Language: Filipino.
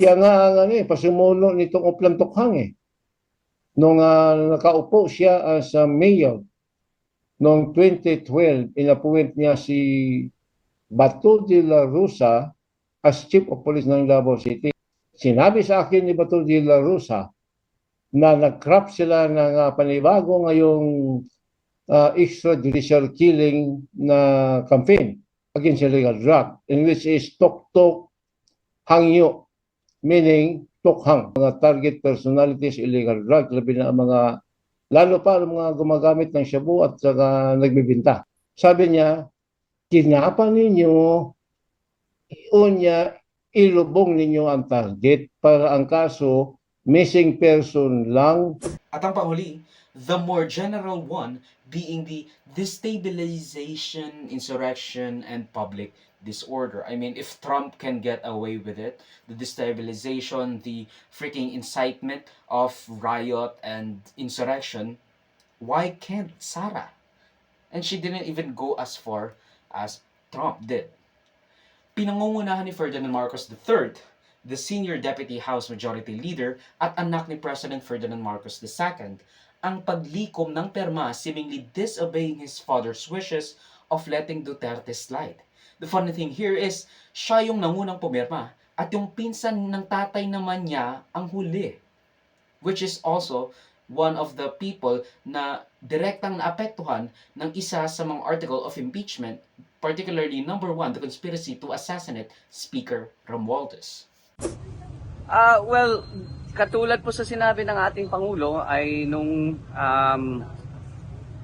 Siya nga ang pasumuno nitong Oplan Tukhang Nung nakaupo siya as mayor noong 2012, inappoint niya si Bato de la Rosa as Chief of Police ng Davao City. Sinabi sa akin ni Bato de la Rosa na nag-craft sila ng panibago ngayong extrajudicial killing na campaign against illegal drug, in which is Tok-Tok Hangyo, meaning Tokhang, mga target personalities, illegal drug, labi na mga, lalo pa ang mga gumagamit ng shabu at saka nagbibinta. Sabi niya, kinapan ninyo, unya, ilubong ninyo ang target para ang kaso, missing person lang. At ang panghuli, the more general one being the destabilization, insurrection, and public disorder. I mean, if Trump can get away with it, the destabilization, the freaking incitement of riot and insurrection, why can't Sarah? And she didn't even go as far as Trump did. Pinangungunahan ni Ferdinand Marcos III, the senior Deputy House Majority Leader at anak ni President Ferdinand Marcos II, ang paglikom ng perma seemingly disobeying his father's wishes of letting Duterte slide. The funny thing here is, siya yung nangunang pumirma at yung pinsan ng tatay naman niya ang huli. Which is also one of the people na direktang naapektuhan ng isa sa mga article of impeachment, particularly number 1, the conspiracy to assassinate Speaker Romualdez. Well, katulad po sa sinabi ng ating Pangulo ay nung